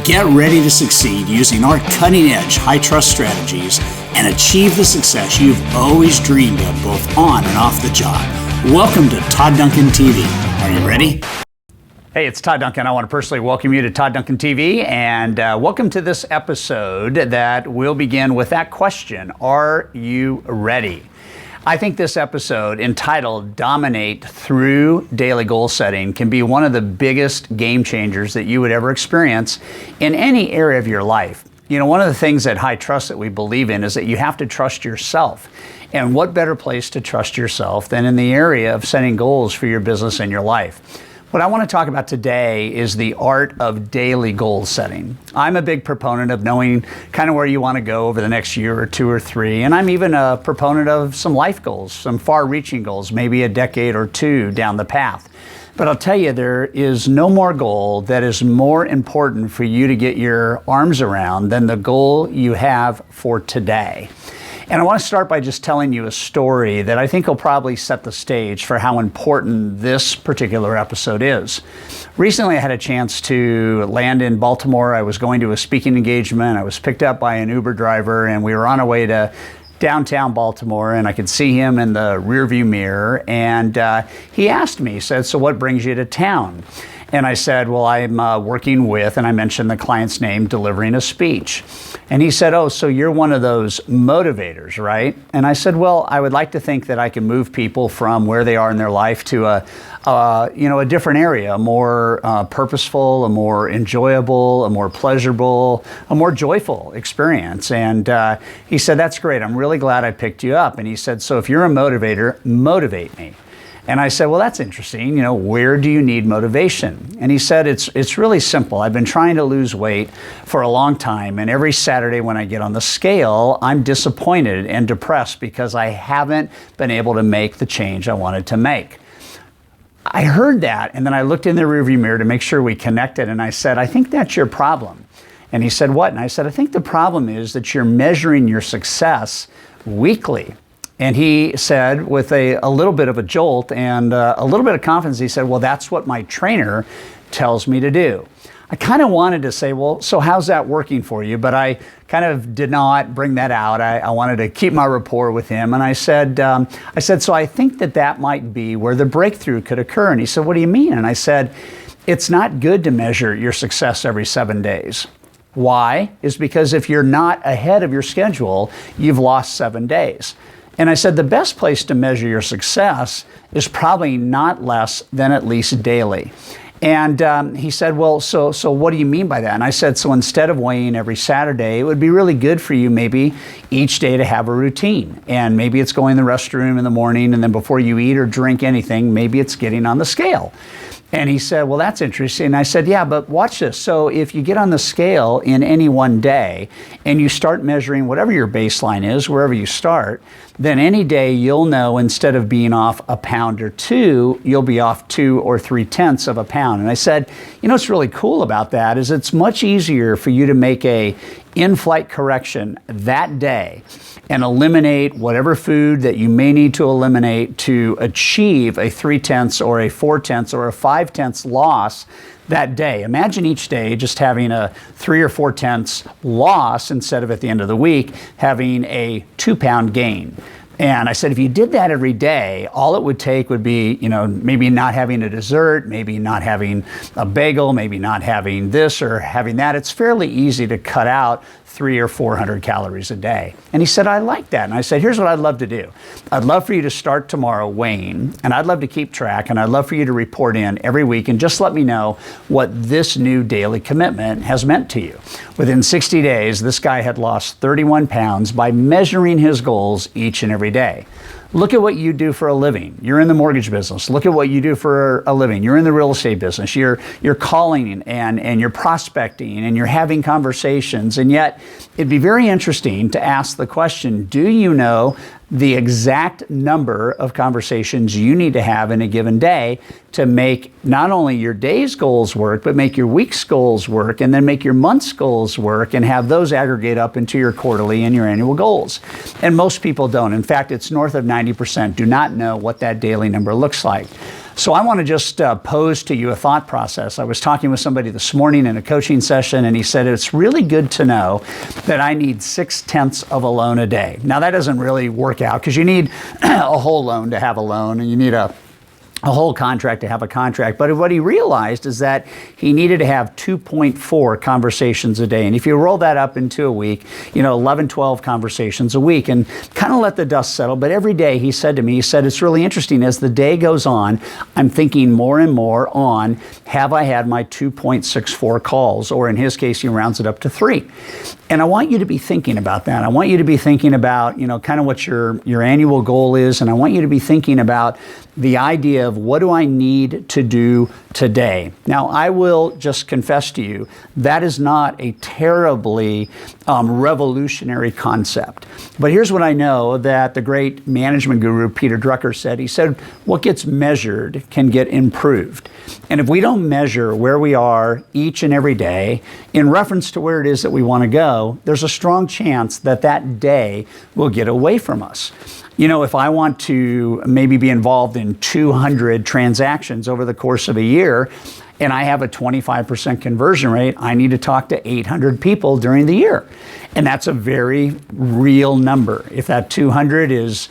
Get ready to succeed using our cutting-edge high-trust strategies and achieve the success you've always dreamed of both on and off the job. Welcome to Todd Duncan TV. Are you ready? Hey, it's Todd Duncan. I want to personally welcome you to Todd Duncan TV and welcome to this episode that will begin with that question, are you ready? I think this episode entitled Dominate Through Daily Goal Setting can be one of the biggest game changers that you would ever experience in any area of your life. You know, one of the things at High Trust that we believe in is that you have to trust yourself. And what better place to trust yourself than in the area of setting goals for your business and your life? What I want to talk about today is the art of daily goal setting. I'm a big proponent of knowing kind of where you want to go over the next year or two or three, and I'm even a proponent of some life goals, some far-reaching goals, maybe a decade or two down the path. But I'll tell you, there is no more goal that is more important for you to get your arms around than the goal you have for today. And I want to start by just telling you a story that I think will probably set the stage for how important this particular episode is. Recently, I had a chance to land in Baltimore. I was going to a speaking engagement. I was picked up by an Uber driver, and we were on our way to downtown Baltimore, and I could see him in the rearview mirror. And he asked me, he said, "So what brings you to town?" And I said, "Well, I'm working with," and I mentioned the client's name, delivering a speech. And he said, "Oh, so you're one of those motivators, right?" And I said, "Well, I would like to think that I can move people from where they are in their life to a different area, a more purposeful, a more enjoyable, a more pleasurable, a more joyful experience." And he said, "That's great. I'm really glad I picked you up." And he said, "So if you're a motivator, motivate me." And I said, "Well, that's interesting. You know, where do you need motivation?" And he said, it's really simple. I've been trying to lose weight for a long time. And every Saturday when I get on the scale, I'm disappointed and depressed because I haven't been able to make the change I wanted to make." I heard that, and then I looked in the rearview mirror to make sure we connected, and I said, "I think that's your problem." And he said, "What?" And I said, "I think the problem is that you're measuring your success weekly." And he said, with a little bit of a jolt and a little bit of confidence, he said, "Well, that's what my trainer tells me to do." I kind of wanted to say, "Well, so how's that working for you?" But I kind of did not bring that out. I wanted to keep my rapport with him. And I said, "So I think that might be where the breakthrough could occur." And he said, "What do you mean?" And I said, "It's not good to measure your success every 7 days. Why? Is because if you're not ahead of your schedule, you've lost 7 days." And I said, the best place to measure your success is probably not less than at least daily. And he said, "Well, so what do you mean by that?" And I said, "So instead of weighing every Saturday, it would be really good for you maybe each day to have a routine. And maybe it's going to the restroom in the morning, and then before you eat or drink anything, maybe it's getting on the scale." And he said, "Well, that's interesting." And I said, "Yeah, but watch this. So if you get on the scale in any one day and you start measuring whatever your baseline is, wherever you start, then any day you'll know instead of being off a pound or two, you'll be off 2 or 3/10 of a pound." And I said, "You know what's really cool about that is it's much easier for you to make a in-flight correction that day and eliminate whatever food that you may need to eliminate to achieve a 3/10 or a 4/10 or a 5/10 loss that day. Imagine each day just having a 3 or 4/10 loss instead of at the end of the week having a 2-pound gain." And I said, if you did that every day, all it would take would be, maybe not having a dessert, maybe not having a bagel, maybe not having this or having that. It's fairly easy to cut out 300 or 400 calories a day. And he said, "I like that." And I said, "Here's what I'd love to do. I'd love for you to start tomorrow weighing, and I'd love to keep track, and I'd love for you to report in every week and just let me know what this new daily commitment has meant to you." Within 60 days, this guy had lost 31 pounds by measuring his goals each and every day. Look at what you do for a living. You're in the mortgage business. Look at what you do for a living. You're in the real estate business. You're calling and you're prospecting and you're having conversations. And yet it'd be very interesting to ask the question, do you know the exact number of conversations you need to have in a given day to make not only your day's goals work, but make your week's goals work, and then make your month's goals work, and have those aggregate up into your quarterly and your annual goals? And most people don't. In fact, it's north of 90% do not know what that daily number looks like. So I want to just pose to you a thought process. I was talking with somebody this morning in a coaching session, and he said, it's really good to know that I need 0.6 of a loan a day. Now, that doesn't really work out because you need a whole loan to have a loan, and you need a whole contract to have a contract. But what he realized is that he needed to have 2.4 conversations a day. And if you roll that up into a week, 11, 12 conversations a week, and kind of let the dust settle. But every day he said to me, it's really interesting. As the day goes on, I'm thinking more and more on, have I had my 2.64 calls? Or in his case, he rounds it up to 3. And I want you to be thinking about that. I want you to be thinking about, kind of what your annual goal is. And I want you to be thinking about the idea of what do I need to do today? Now, I will just confess to you, that is not a terribly revolutionary concept. But here's what I know that the great management guru, Peter Drucker, said. He said, what gets measured can get improved. And if we don't measure where we are each and every day in reference to where it is that we want to go, there's a strong chance that that day will get away from us. If I want to maybe be involved in 200 transactions over the course of a year, and I have a 25% conversion rate, I need to talk to 800 people during the year. And that's a very real number. If that 200 is,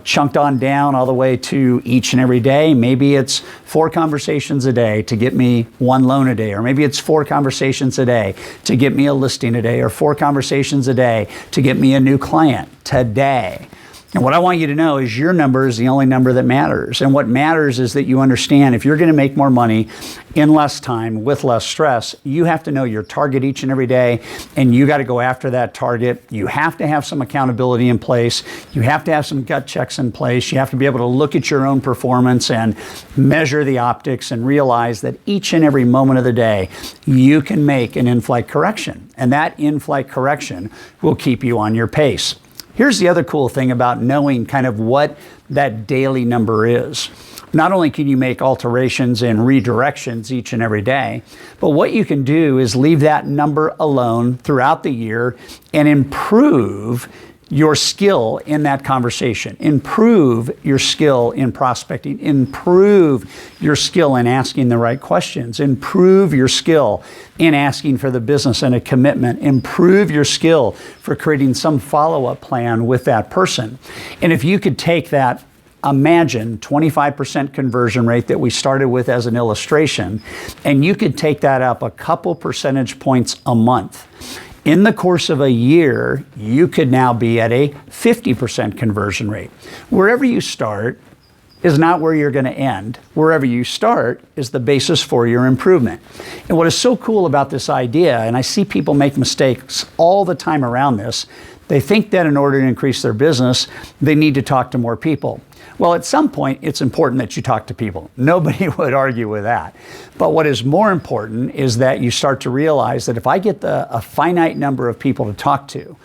chunked on down all the way to each and every day, maybe it's 4 conversations a day to get me 1 loan a day, or maybe it's 4 conversations a day to get me a listing a day, or 4 conversations a day to get me a new client today. And what I want you to know is your number is the only number that matters. And what matters is that you understand if you're going to make more money in less time with less stress, you have to know your target each and every day, and you got to go after that target. You have to have some accountability in place. You have to have some gut checks in place. You have to be able to look at your own performance and measure the optics and realize that each and every moment of the day, you can make an in-flight correction. And that in-flight correction will keep you on your pace. Here's the other cool thing about knowing kind of what that daily number is. Not only can you make alterations and redirections each and every day, but what you can do is leave that number alone throughout the year and improve your skill in that conversation, improve your skill in prospecting, improve your skill in asking the right questions, improve your skill in asking for the business and a commitment, improve your skill for creating some follow-up plan with that person. And if you could take that, imagine 25% conversion rate that we started with as an illustration, and you could take that up a couple percentage points a month. In the course of a year, you could now be at a 50% conversion rate. Wherever you start is not where you're going to end. Wherever you start is the basis for your improvement. And what is so cool about this idea, and I see people make mistakes all the time around this, they think that in order to increase their business, they need to talk to more people. Well, at some point, it's important that you talk to people. Nobody would argue with that. But what is more important is that you start to realize that if I get a finite number of people to talk to,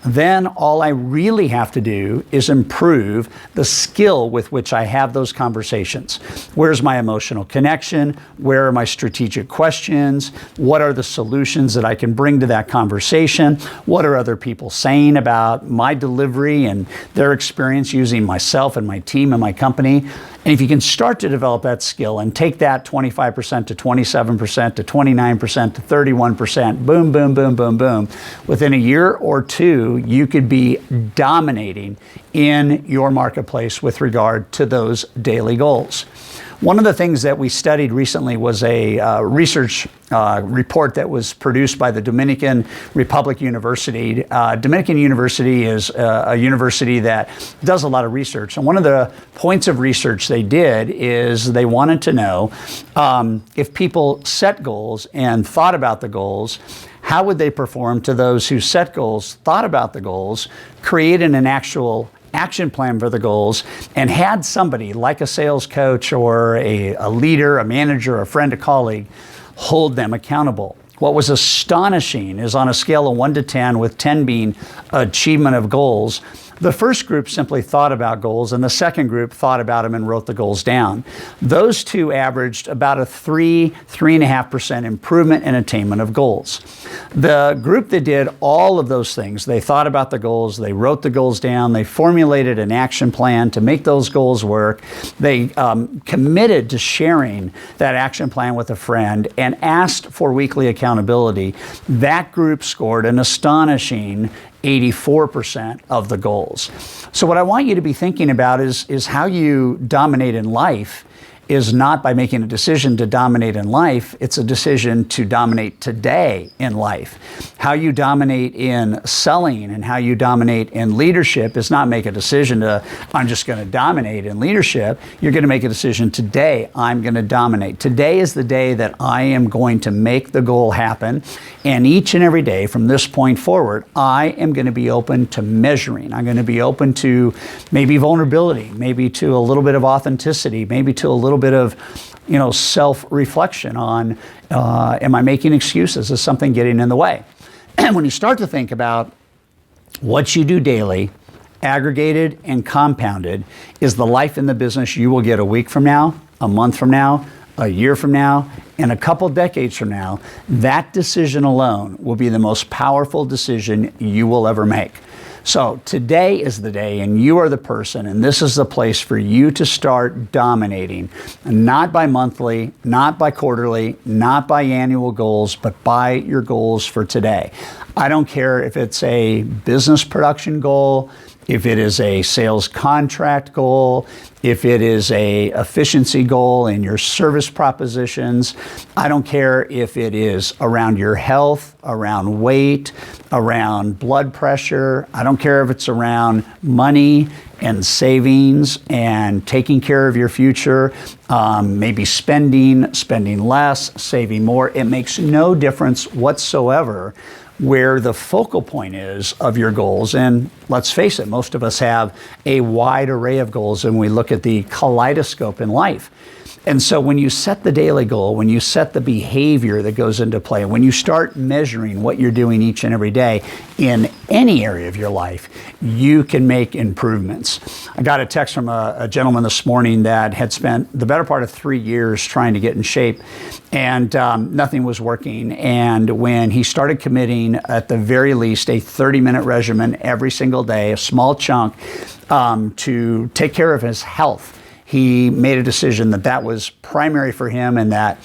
then all I really have to do is improve the skill with which I have those conversations. Where's my emotional connection? Where are my strategic questions? What are the solutions that I can bring to that conversation? What are other people saying about my delivery and their experience using myself and my team and my company? And if you can start to develop that skill and take that 25% to 27% to 29% to 31%, boom, boom, boom, boom, boom, within a year or two, you could be dominating in your marketplace with regard to those daily goals. One of the things that we studied recently was a research report that was produced by the Dominican Republic University. Dominican University is a university that does a lot of research. And one of the points of research they did is they wanted to know if people set goals and thought about the goals, how would they perform to those who set goals, thought about the goals, created an actual action plan for the goals, and had somebody like a sales coach or a leader, a manager, a friend, a colleague, hold them accountable. What was astonishing is on a scale of 1 to 10, with 10 being achievement of goals, the first group simply thought about goals, and the second group thought about them and wrote the goals down. Those two averaged about a 3.5% improvement in attainment of goals. The group that did all of those things, they thought about the goals, they wrote the goals down, they formulated an action plan to make those goals work. They committed to sharing that action plan with a friend and asked for weekly accountability. That group scored an astonishing 84% of the goals. So what I want you to be thinking about is how you dominate in life is not by making a decision to dominate in life, it's a decision to dominate today in life. How you dominate in selling and how you dominate in leadership is not make a decision to, I'm just going to dominate in leadership. You're going to make a decision today, I'm going to dominate. Today is the day that I am going to make the goal happen. And each and every day from this point forward, I am going to be open to measuring. I'm going to be open to maybe vulnerability, maybe to a little bit of authenticity, maybe to a little bit of, self-reflection on, am I making excuses? Is something getting in the way? And when you start to think about what you do daily, aggregated and compounded, is the life in the business you will get a week from now, a month from now, a year from now, and a couple decades from now. That decision alone will be the most powerful decision you will ever make. So today is the day, and you are the person, and this is the place for you to start dominating, not by monthly, not by quarterly, not by annual goals, but by your goals for today. I don't care if it's a business production goal, if it is a sales contract goal, if it is a efficiency goal in your service propositions. I don't care if it is around your health, around weight, around blood pressure. I don't care if it's around money and savings and taking care of your future, maybe spending less, saving more. It makes no difference whatsoever where the focal point is of your goals. And let's face it, most of us have a wide array of goals, and we look at the kaleidoscope in life. And so when you set the daily goal, when you set the behavior that goes into play, when you start measuring what you're doing each and every day in any area of your life, you can make improvements. I got a text from a gentleman this morning that had spent the better part of 3 years trying to get in shape, and nothing was working. And when he started committing at the very least a 30-minute regimen every single day, a small chunk, to take care of his health, he made a decision that that was primary for him, and that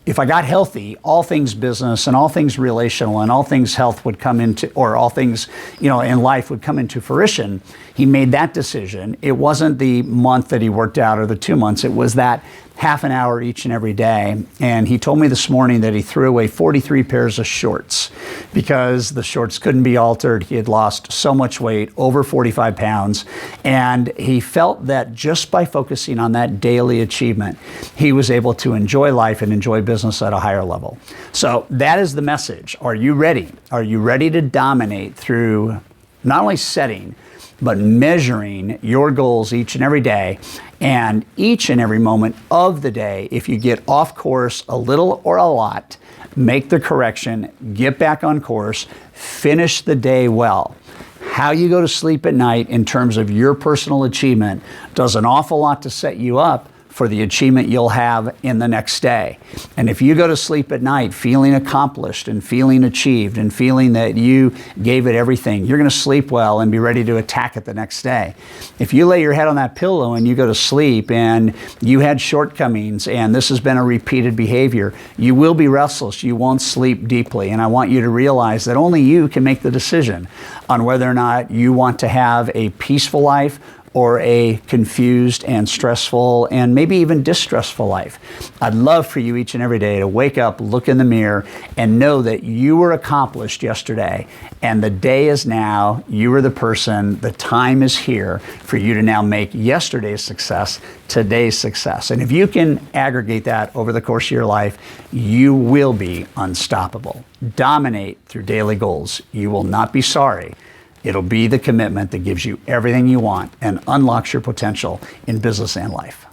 if I got healthy, all things business and all things relational and all things health would come into, or all things, in life would come into fruition. He made that decision. It wasn't the month that he worked out or the 2 months. It was that half an hour each and every day. And he told me this morning that he threw away 43 pairs of shorts because the shorts couldn't be altered. He had lost so much weight, over 45 pounds. And he felt that just by focusing on that daily achievement, he was able to enjoy life and enjoy business at a higher level. So that is the message. Are you ready? Are you ready to dominate through not only setting, but measuring your goals each and every day, and each and every moment of the day? If you get off course a little or a lot, make the correction, get back on course, finish the day well. How you go to sleep at night in terms of your personal achievement does an awful lot to set you up for the achievement you'll have in the next day. And if you go to sleep at night feeling accomplished and feeling achieved and feeling that you gave it everything, you're going to sleep well and be ready to attack it the next day. If you lay your head on that pillow and you go to sleep and you had shortcomings and this has been a repeated behavior, you will be restless. You won't sleep deeply. And I want you to realize that only you can make the decision on whether or not you want to have a peaceful life or a confused and stressful and maybe even distressful life. I'd love for you each and every day to wake up, look in the mirror, and know that you were accomplished yesterday, and the day is now. You are the person. The time is here for you to now make yesterday's success today's success. And if you can aggregate that over the course of your life, you will be unstoppable. Dominate through daily goals. You will not be sorry. It'll be the commitment that gives you everything you want and unlocks your potential in business and life.